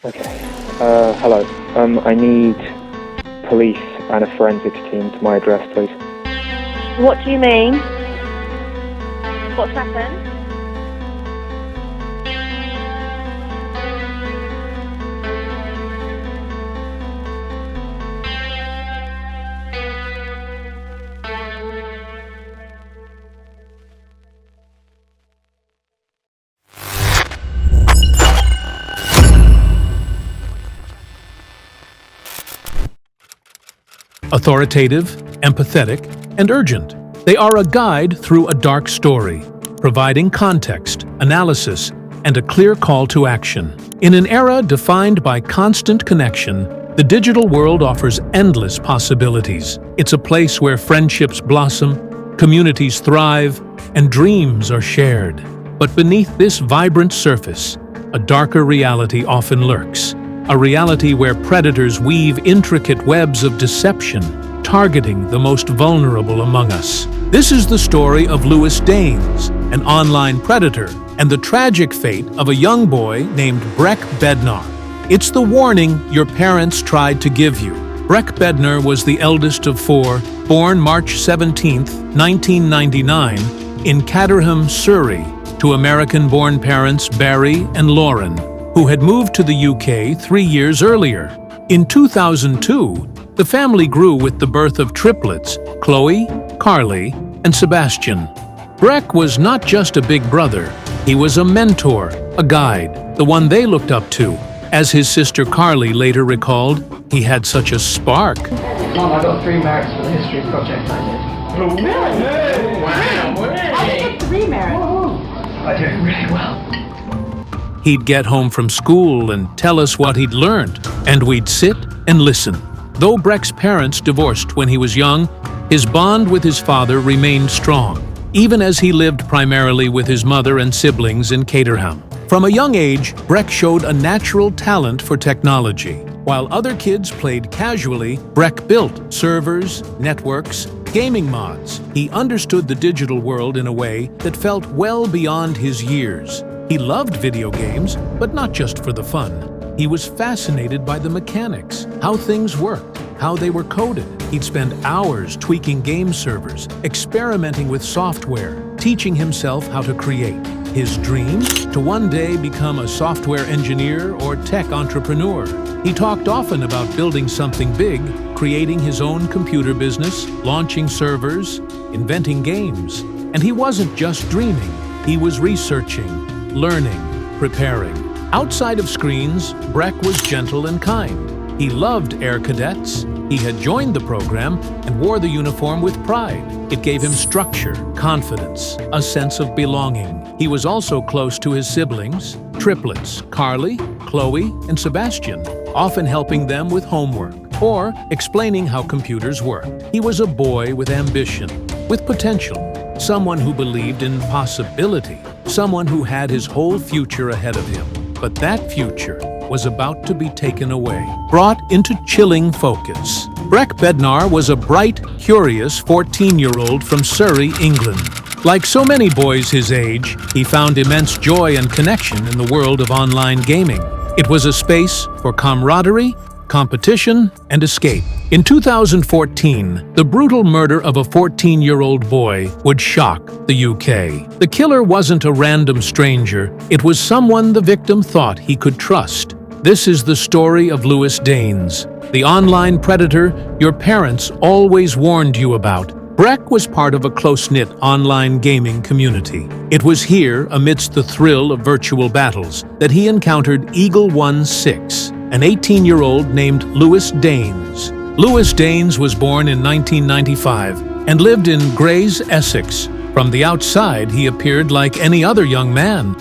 Okay. Hello. I need police and a forensics team to my address, please. What do you mean? What's happened? Authoritative, empathetic, and urgent. They are a guide through a dark story, providing context, analysis, and a clear call to action. In an era defined by constant connection, the digital world offers endless possibilities. It's a place where friendships blossom, communities thrive, and dreams are shared. But beneath this vibrant surface, a darker reality often lurks. A reality where predators weave intricate webs of deception, targeting the most vulnerable among us. This is the story of Louis Daines, an online predator, and the tragic fate of a young boy named Breck Bednar. It's the warning your parents tried to give you. Breck Bednar was the eldest of four, born March 17, 1999, in Caterham, Surrey, to American-born parents Barry and Lauren, who had moved to the UK 3 years earlier. In 2002, the family grew with the birth of triplets, Chloe, Carly, and Sebastian. Breck was not just a big brother, he was a mentor, a guide, the one they looked up to. As his sister Carly later recalled, he had such a spark. Mom, I got 3 merits for the history project I did. Oh, really? Wow. I did 3 merits. I did really well. He'd get home from school and tell us what he'd learned, and we'd sit and listen. Though Breck's parents divorced when he was young, his bond with his father remained strong, even as he lived primarily with his mother and siblings in Caterham. From a young age, Breck showed a natural talent for technology. While other kids played casually, Breck built servers, networks, gaming mods. He understood the digital world in a way that felt well beyond his years. He loved video games, but not just for the fun. He was fascinated by the mechanics, how things worked, how they were coded. He'd spend hours tweaking game servers, experimenting with software, teaching himself how to create. His dream? To one day become a software engineer or tech entrepreneur. He talked often about building something big, creating his own computer business, launching servers, inventing games. And he wasn't just dreaming, he was researching, learning, preparing. Outside of screens, Breck was gentle and kind. He loved Air Cadets. He had joined the program and wore the uniform with pride. It gave him structure, confidence, a sense of belonging. He was also close to his siblings, triplets, Carly, Chloe, and Sebastian, often helping them with homework or explaining how computers worked. He was a boy with ambition, with potential, someone who believed in possibility, someone who had his whole future ahead of him. But that future was about to be taken away, brought into chilling focus. Breck Bednar was a bright, curious 14-year-old from Surrey, England. Like so many boys his age, he found immense joy and connection in the world of online gaming. It was a space for camaraderie, competition, and escape. In 2014, the brutal murder of a 14-year-old boy would shock the UK. The killer wasn't a random stranger, it was someone the victim thought he could trust. This is the story of Louis Daines, the online predator your parents always warned you about. Breck was part of a close-knit online gaming community. It was here, amidst the thrill of virtual battles, that he encountered Eagle 1-6, an 18-year-old named Louis Daines. Louis Daines was born in 1995 and lived in Grays, Essex. From the outside, he appeared like any other young man.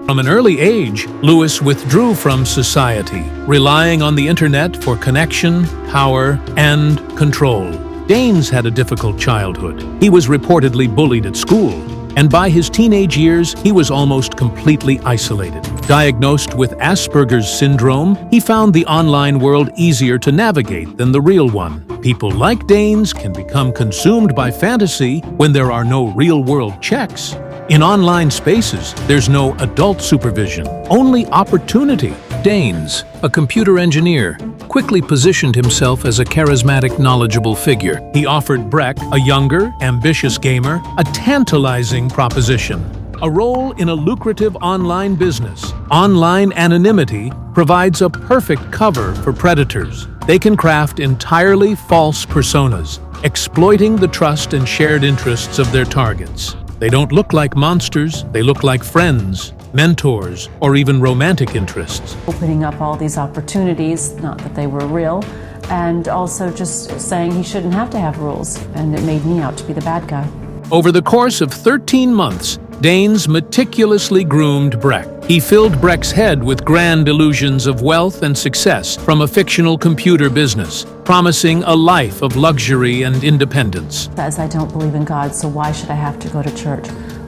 From an early age, Louis withdrew from society, relying on the internet for connection, power, and control. Daines had a difficult childhood. He was reportedly bullied at school, and by his teenage years, he was almost completely isolated. Diagnosed with Asperger's syndrome, he found the online world easier to navigate than the real one. People like Daines can become consumed by fantasy when there are no real-world checks. In online spaces, there's no adult supervision, only opportunity. Danes, a computer engineer, quickly positioned himself as a charismatic, knowledgeable figure. He offered Breck, a younger, ambitious gamer, a tantalizing proposition: a role in a lucrative online business. Online anonymity provides a perfect cover for predators. They can craft entirely false personas, exploiting the trust and shared interests of their targets. They don't look like monsters, they look like friends, mentors, or even romantic interests. Opening up all these opportunities, not that they were real, and also just saying he shouldn't have to have rules, and it made me out to be the bad guy. Over the course of 13 months, Danes meticulously groomed Breck. He filled Breck's head with grand illusions of wealth and success from a fictional computer business, promising a life of luxury and independence. Says I don't believe in God, so why should I have to go to church?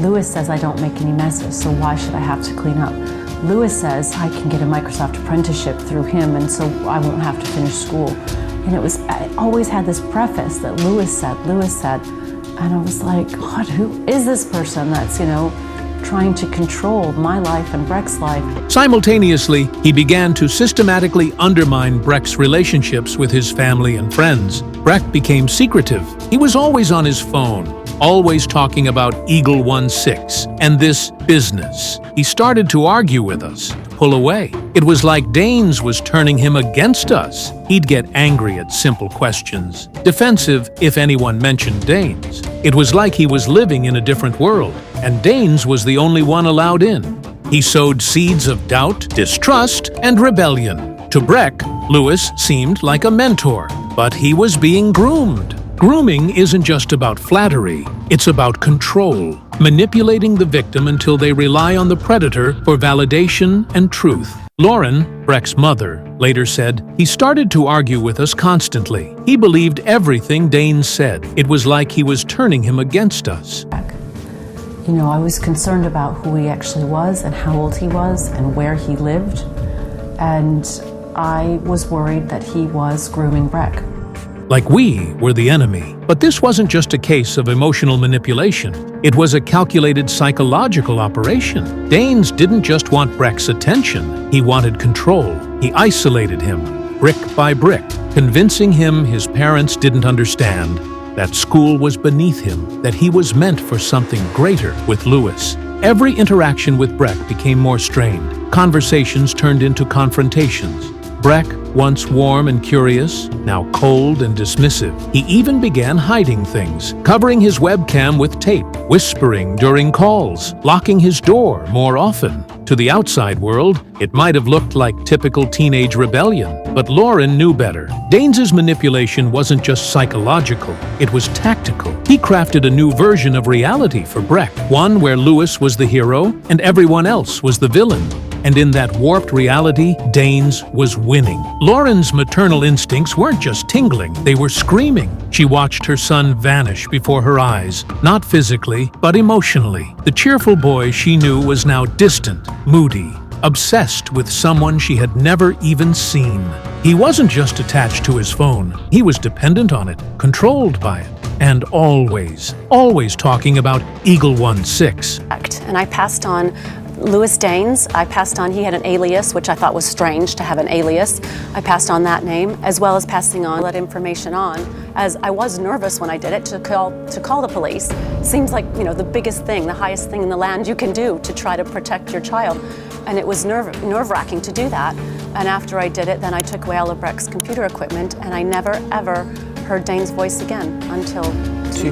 Lewis says I don't make any messes, so why should I have to clean up? Lewis says I can get a Microsoft apprenticeship through him, and so I won't have to finish school. And I always had this preface that Lewis said, and I was like, God, who is this person that's, trying to control my life and Breck's life? Simultaneously, he began to systematically undermine Breck's relationships with his family and friends. Breck became secretive. He was always on his phone, always talking about Eagle 1-6 and this business. He started to argue with us, pull away. It was like Danes was turning him against us. He'd get angry at simple questions, defensive if anyone mentioned Danes. It was like he was living in a different world, and Danes was the only one allowed in. He sowed seeds of doubt, distrust, and rebellion. To Breck, Lewis seemed like a mentor, but he was being groomed. Grooming isn't just about flattery, it's about control, manipulating the victim until they rely on the predator for validation and truth. Lauren, Breck's mother, later said, he started to argue with us constantly. He believed everything Danes said. It was like he was turning him against us. I was concerned about who he actually was and how old he was and where he lived. And I was worried that he was grooming Breck. Like we were the enemy. But this wasn't just a case of emotional manipulation. It was a calculated psychological operation. Danes didn't just want Breck's attention. He wanted control. He isolated him, brick by brick, convincing him his parents didn't understand, that school was beneath him, that he was meant for something greater with Lewis. Every interaction with Breck became more strained. Conversations turned into confrontations. Breck, once warm and curious, now cold and dismissive. He even began hiding things, covering his webcam with tape, whispering during calls, locking his door more often. To the outside world, it might have looked like typical teenage rebellion, but Lauren knew better. Danes' manipulation wasn't just psychological, it was tactical. He crafted a new version of reality for Breck, one where Lewis was the hero and everyone else was the villain. And in that warped reality, Danes was winning. Lauren's maternal instincts weren't just tingling, they were screaming. She watched her son vanish before her eyes, not physically, but emotionally. The cheerful boy she knew was now distant, moody, obsessed with someone she had never even seen. He wasn't just attached to his phone, he was dependent on it, controlled by it. And always talking about Eagle 1-6. And I passed on Lewis Danes. I passed on, he had an alias, which I thought was strange to have an alias. I passed on that name, as well as passing on that information on, as I was nervous when I did it, to call the police. Seems like, the biggest thing, the highest thing in the land you can do to try to protect your child. And it was nerve-wracking to do that. And after I did it, then I took away all of Breck's computer equipment, and I never, ever heard Dane's voice again until two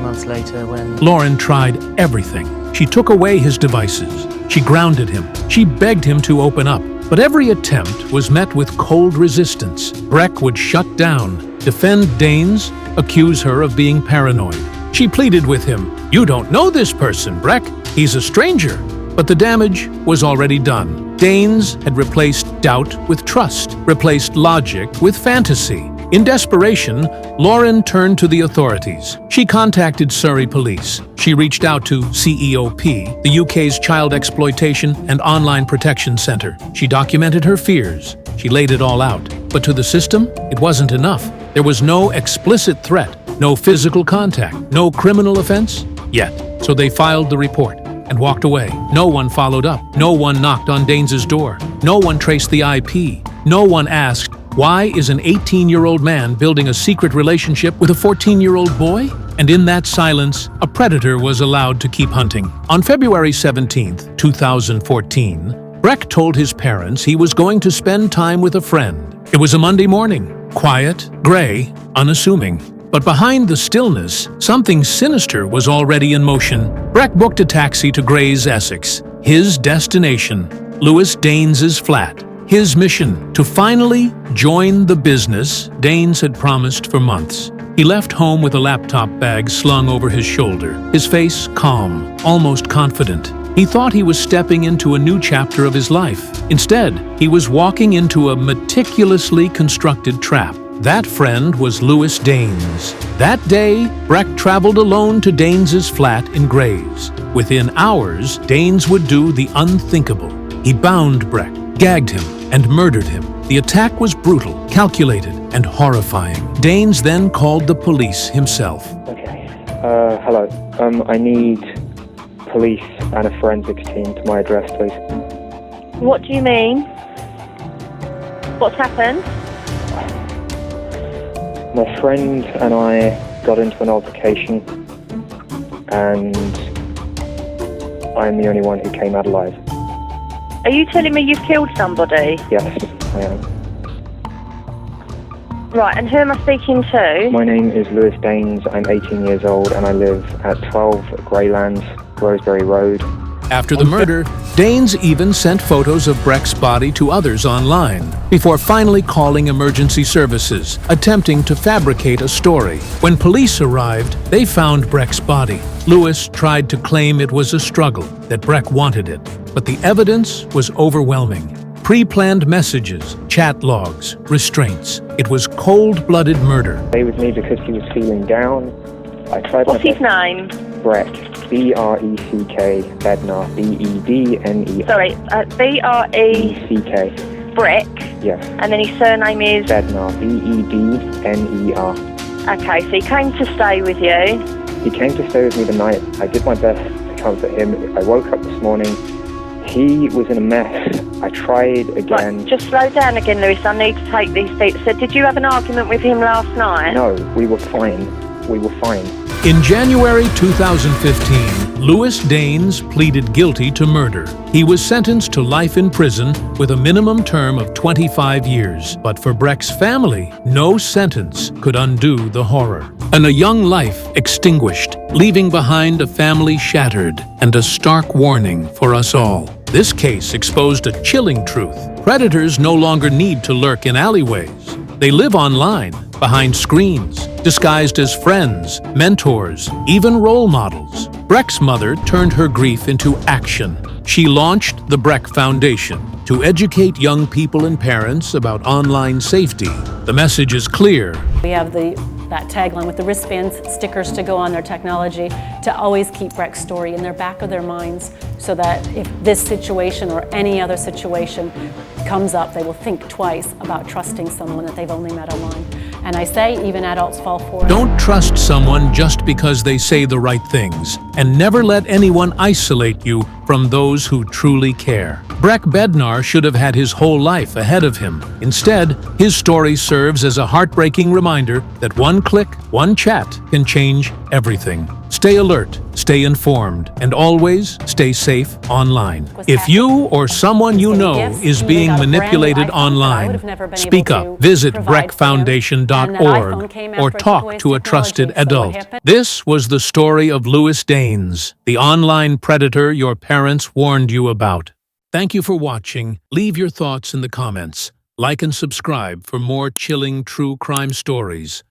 months later when... Lauren tried everything. She took away his devices. She grounded him. She begged him to open up. But every attempt was met with cold resistance. Breck would shut down, defend Danes, accuse her of being paranoid. She pleaded with him, "You don't know this person, Breck. He's a stranger." But the damage was already done. Danes had replaced doubt with trust, replaced logic with fantasy. In desperation, Lauren turned to the authorities. She contacted Surrey Police. She reached out to CEOP, the UK's Child Exploitation and Online Protection Centre. She documented her fears. She laid it all out. But to the system, it wasn't enough. There was no explicit threat, no physical contact, no criminal offense yet. So they filed the report. and walked away. No one followed up. No one knocked on Daines's door. No one traced the IP. No one asked, why is an 18-year-old man building a secret relationship with a 14-year-old boy? And in that silence, a predator was allowed to keep hunting. On February 17, 2014, Breck told his parents he was going to spend time with a friend. It was a Monday morning, quiet, gray, unassuming. But behind the stillness, something sinister was already in motion. Breck booked a taxi to Grays, Essex. His destination, Lewis Daines's flat. His mission, to finally join the business Daines had promised for months. He left home with a laptop bag slung over his shoulder, his face calm, almost confident. He thought he was stepping into a new chapter of his life. Instead, he was walking into a meticulously constructed trap. That friend was Lewis Daines. That day, Breck traveled alone to Daines's flat in Grays. Within hours, Daines would do the unthinkable. He bound Breck, gagged him, and murdered him. The attack was brutal, calculated, and horrifying. Daines then called the police himself. Okay. Hello. I need police and a forensics team to my address, please. What do you mean? What's happened? My friend and I got into an altercation, and I'm the only one who came out alive. Are you telling me you've killed somebody? Yes, I am. Right, and who am I speaking to? My name is Lewis Daines. I'm 18 years old, and I live at 12 Greylands, Rosebery Road. After the murder, Daines even sent photos of Breck's body to others online, before finally calling emergency services, attempting to fabricate a story. When police arrived, they found Breck's body. Lewis tried to claim it was a struggle, that Breck wanted it, but the evidence was overwhelming. Pre-planned messages, chat logs, restraints. It was cold-blooded murder. Stay with me because he was feeling down. I tried What's his name? Breck. B-R-E-C-K, Bednar, B-E-D-N-E-R. Sorry, B-R-E... C-K. Breck. Yes. And then his surname is... Bednar, B-E-D-N-E-R. Okay, so he came to stay with you. He came to stay with me the night. I did my best to comfort him. I woke up this morning. He was in a mess. I tried again. Right, just slow down again, Lewis. I need to take these beats. So did you have an argument with him last night? No, we were fine. We were fine. In January 2015, Lewis Daines pleaded guilty to murder. He was sentenced to life in prison with a minimum term of 25 years. But for Breck's family, no sentence could undo the horror. And a young life extinguished, leaving behind a family shattered and a stark warning for us all. This case exposed a chilling truth. Predators no longer need to lurk in alleyways. They live online, behind screens, disguised as friends, mentors, even role models. Breck's mother turned her grief into action. She launched the Breck Foundation to educate young people and parents about online safety. The message is clear. We have that tagline with the wristband stickers to go on their technology to always keep Breck's story in their back of their minds so that if this situation or any other situation comes up, they will think twice about trusting someone that they've only met online. And I say even adults fall for it. Don't trust someone just because they say the right things, and never let anyone isolate you from those who truly care. Breck Bednar should have had his whole life ahead of him. Instead, his story serves as a heartbreaking reminder that one click, one chat can change everything. Stay alert, stay informed, and always stay safe online. If you or someone you know is being manipulated online, speak up, visit breckfoundation.org, or talk to a trusted adult. This was the story of Lewis Daines, the online predator your parents warned you about. Thank you for watching. Leave your thoughts in the comments. Like and subscribe for more chilling true crime stories.